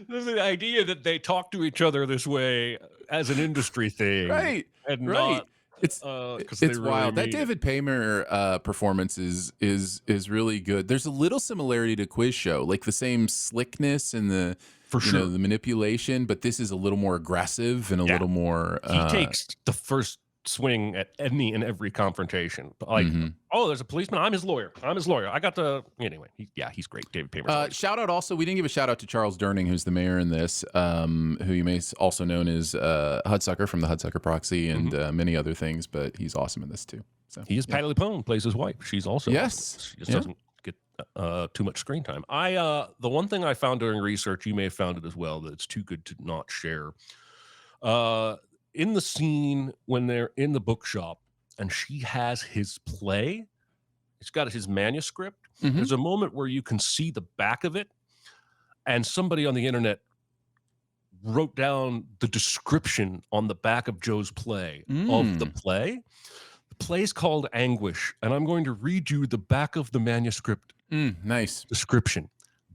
The idea that they talk to each other this way as an industry thing. Right. And not... It's really wild. That David Paymer performance is really good. There's a little similarity to Quiz Show, like the same slickness and the the manipulation, but this is a little more aggressive and a little more. He takes the first swing at any and every confrontation. Like, oh, there's a policeman. I'm his lawyer. I got the anyway. He's great. David Paymer. Shout out also. We didn't give a shout out to Charles Durning, who's the mayor in this, who you may also known as Hudsucker from the Hudsucker Proxy and many other things. But he's awesome in this too. So he is Patti LuPone, plays his wife. She's also yes. She just doesn't get too much screen time. The one thing I found during research, you may have found it as well, that it's too good to not share. In the scene when they're in the bookshop and she has his play, it's got his manuscript. There's a moment where you can see the back of it, and somebody on the internet wrote down the description on the back of Joe's play of the play. The play is called Anguish, and I'm going to read you the back of the manuscript. Nice description.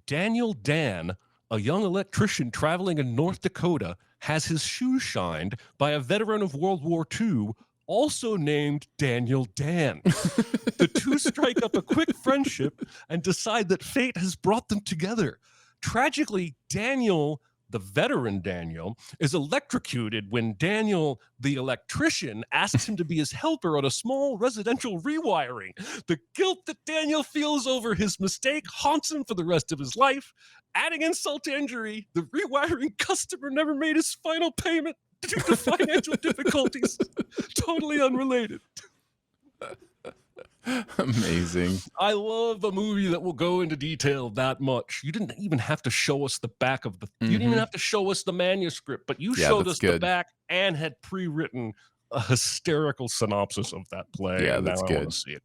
Daniel Dan, a young electrician traveling in North Dakota, has his shoes shined by a veteran of World War II, also named Daniel Dan. The two strike up a quick friendship and decide that fate has brought them together. Tragically, Daniel, the veteran Daniel, is electrocuted when Daniel, the electrician, asks him to be his helper on a small residential rewiring. The guilt that Daniel feels over his mistake haunts him for the rest of his life. Adding insult to injury, the rewiring customer never made his final payment due to financial difficulties. Totally unrelated. Amazing. I love a movie that will go into detail that much. You didn't even have to show us the back of you didn't even have to show us the manuscript, but you showed us the back and had pre-written a hysterical synopsis of that play. Yeah, that's good. I want to see it.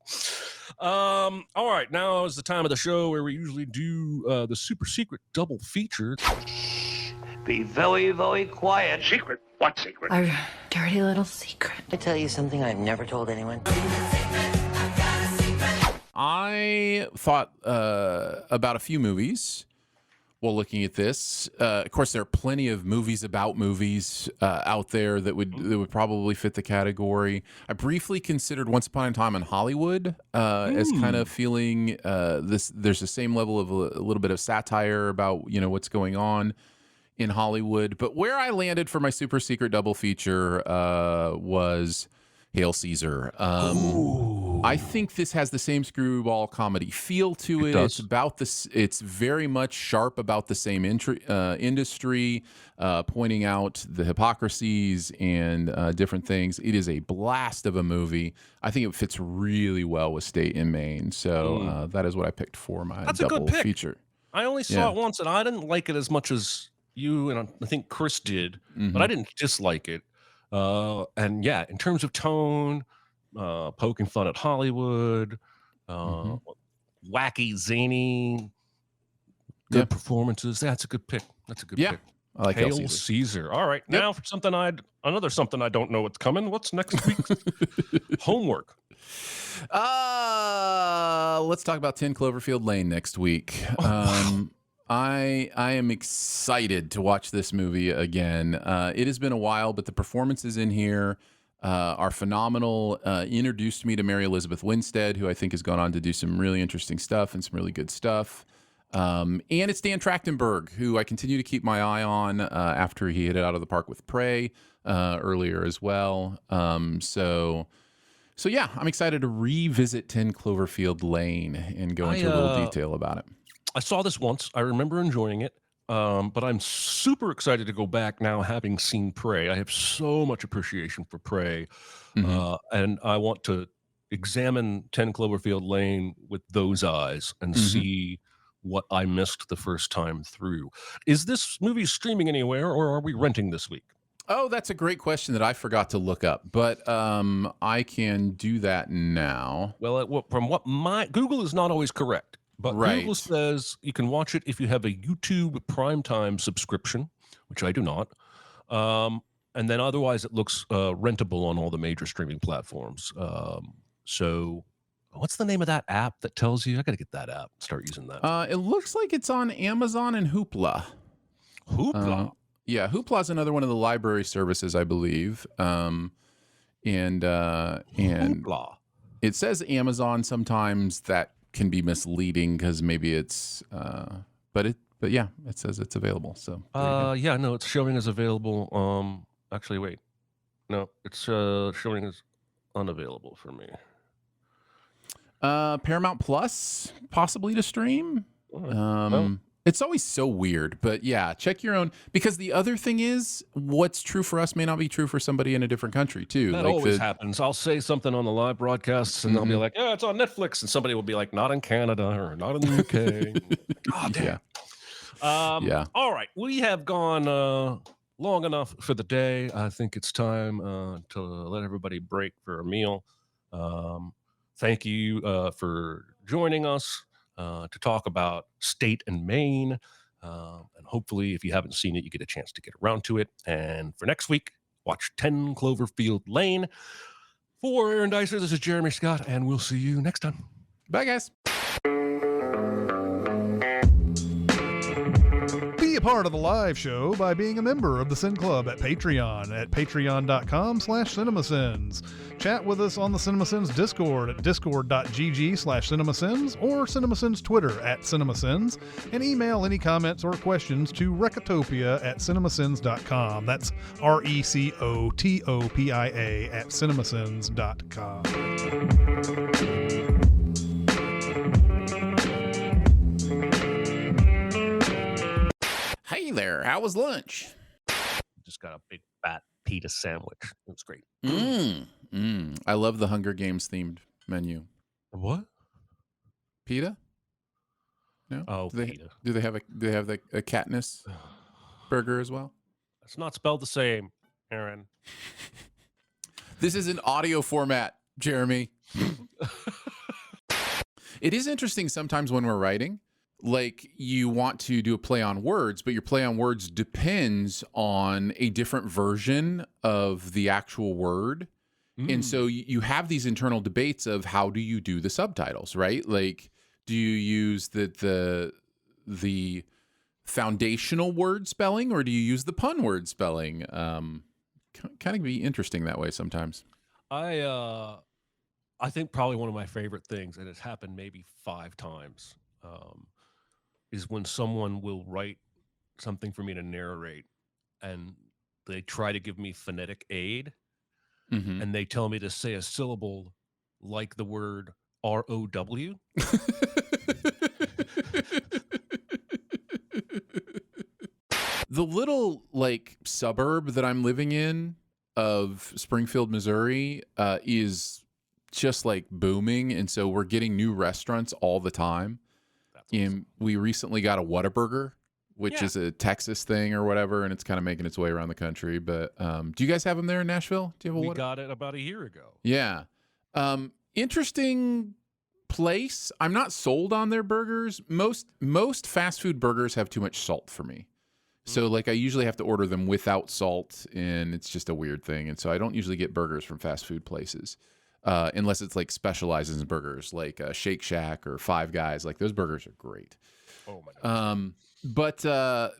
All right, now is the time of the show where we usually do the super secret double feature. Be very, very quiet. Secret? What secret? Our dirty little secret. I tell you something I've never told anyone. I thought about a few movies while looking at this. Of course, there are plenty of movies about movies out there that would probably fit the category. I briefly considered Once Upon a Time in Hollywood as kind of feeling this. There's the same level of a little bit of satire about what's going on in Hollywood. But where I landed for my super secret double feature was Hail Caesar. I think this has the same screwball comedy feel to it. does. It's about this. It's very much sharp about the same industry, pointing out the hypocrisies and different things. It is a blast of a movie. I think it fits really well with State and Maine. So that is what I picked for my That's a good double pick. feature. I only saw it once, and I didn't like it as much as you and I think Chris did, but I didn't dislike it. And yeah, in terms of tone, poking fun at Hollywood, wacky, zany, good performances. That's a good pick. That's a good pick. I like Hail Caesar. Caesar. All right, now for something another something I don't know what's coming. What's next week's homework? Let's talk about 10 Cloverfield Lane next week. I am excited to watch this movie again. It has been a while, but the performances in here are phenomenal. Introduced me to Mary Elizabeth Winstead, who I think has gone on to do some really interesting stuff and some really good stuff. And it's Dan Trachtenberg, who I continue to keep my eye on after he hit it out of the park with Prey earlier as well. So yeah, I'm excited to revisit 10 Cloverfield Lane and go into a little detail about it. I saw this once. I remember enjoying it, but I'm super excited to go back now, having seen Prey. I have so much appreciation for Prey, and I want to examine 10 Cloverfield Lane with those eyes and see what I missed the first time through. Is this movie streaming anywhere, or are we renting this week? Oh, that's a great question that I forgot to look up, but I can do that now. Well, from what Google is not always correct, but Google says you can watch it if you have a YouTube Primetime subscription, which I do not. And then otherwise it looks rentable on all the major streaming platforms. So what's the name of that app that tells you? I got to get that app, start using that. It looks like it's on Amazon and Hoopla. Hoopla? Yeah, Hoopla is another one of the library services, I believe. And Hoopla. It says Amazon. Sometimes that can be misleading because maybe it's, but yeah, it says it's available. So yeah, no, it's showing as available. Actually, wait, no, it's showing as unavailable for me. Paramount Plus possibly to stream. It's always so weird, but yeah, check your own, because the other thing is what's true for us may not be true for somebody in a different country too. That always happens. I'll say something on the live broadcasts and they'll be like, yeah, it's on Netflix. And somebody will be like, not in Canada or not in the UK. God damn. Yeah. All right. We have gone long enough for the day. I think it's time to let everybody break for a meal. Thank you for joining us to talk about State and Maine. And hopefully, if you haven't seen it, you get a chance to get around to it. And for next week, watch 10 Cloverfield Lane. For Aaron Dicer, this is Jeremy Scott, and we'll see you next time. Bye, guys. Be a part of the live show by being a member of the Sin Club at Patreon at patreon.com/cinemasins. Chat with us on the CinemaSins Discord at discord.gg/cinemasins or CinemaSins Twitter at CinemaSins, and email any comments or questions to Recotopia at cinemasins.com. That's RECOTOPIA at cinemasins.com. Hey there, how was lunch? Just got a big fat pita sandwich. It was great. I love the Hunger Games themed menu. What? Pita? No. Oh, pita. Do they have a Katniss burger as well? It's not spelled the same, Aaron. This is an audio format, Jeremy. It is interesting sometimes when we're writing, like you want to do a play on words, but your play on words depends on a different version of the actual word. And so you have these internal debates of how do you do the subtitles, right? Like, do you use the foundational word spelling, or do you use the pun word spelling? Kind of be interesting that way sometimes. I think probably one of my favorite things, and it's happened maybe 5 times, is when someone will write something for me to narrate and they try to give me phonetic aid. Mhm. and they tell me to say a syllable like the word ROW. The little like suburb that I'm living in of Springfield, Missouri, is just like booming, and so we're getting new restaurants all the time. That's awesome. And we recently got a Whataburger, which Yeah. is a Texas thing or whatever, and it's kind of making its way around the country. But do you guys have them there in Nashville? Do you have a We Whataburger? got it about a year ago. Yeah. Interesting place. I'm not sold on their burgers. Most fast food burgers have too much salt for me. So like I usually have to order them without salt, and it's just a weird thing. And so I don't usually get burgers from fast food places. Unless it's like specializes in burgers, like Shake Shack or Five Guys. Like those burgers are great. Oh my God.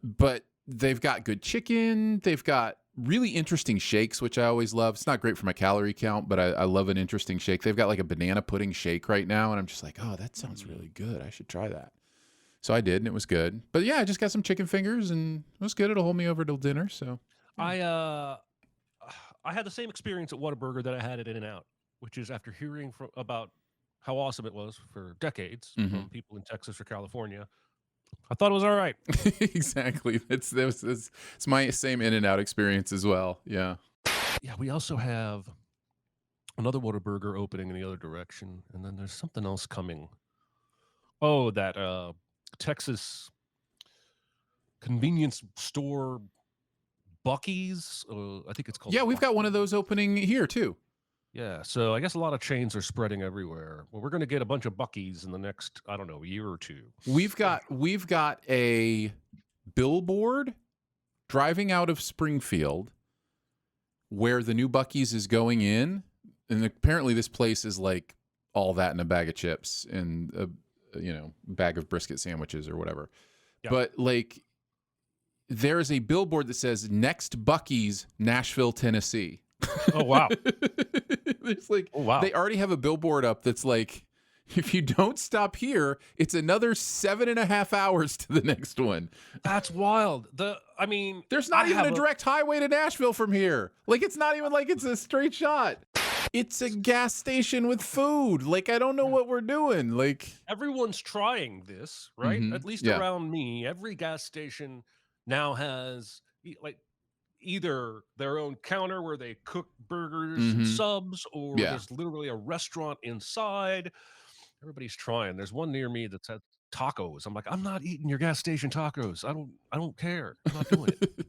But they've got good chicken. They've got really interesting shakes, which I always love. It's not great for my calorie count, but I love an interesting shake. They've got like a banana pudding shake right now, and I'm just like, oh, that sounds really good. I should try that. So I did, and it was good. But yeah, I just got some chicken fingers, and it was good. It'll hold me over till dinner. So I had the same experience at Whataburger that I had at In-N-Out, which is after hearing about how awesome it was for decades from people in Texas or California, I thought it was all right. exactly. It's my same In-N-Out experience as well. Yeah. Yeah, we also have another Whataburger opening in the other direction, and then there's something else coming. Oh, that Texas convenience store Buc-ee's. I think it's called. Yeah, we've got one of Buc-ee's. those opening here too. Yeah, so I guess a lot of chains are spreading everywhere. Well, we're going to get a bunch of Buc-ee's in the next, I don't know, year or two. We've got a billboard driving out of Springfield where the new Buc-ee's is going in, and apparently this place is like all that in a bag of chips and a bag of brisket sandwiches or whatever. Yeah. But like there is a billboard that says next Buc-ee's, Nashville, Tennessee. Oh, wow. There's like, Oh, wow. they already have a billboard up that's like, if you don't stop here, it's another 7.5 hours to the next one. That's wild. There's not I even have a direct highway to Nashville from here. Like, it's not even like it's a straight shot. It's a gas station with food. Like, I don't know what we're doing. Like, Everyone's trying this, right? Mhm. At least Yeah. around me, every gas station now has either their own counter where they cook burgers and Mhm. subs, or Yeah. there's literally a restaurant inside. Everybody's trying. There's one near me that says tacos. I'm like, I'm not eating your gas station tacos. I don't care. I'm not doing it.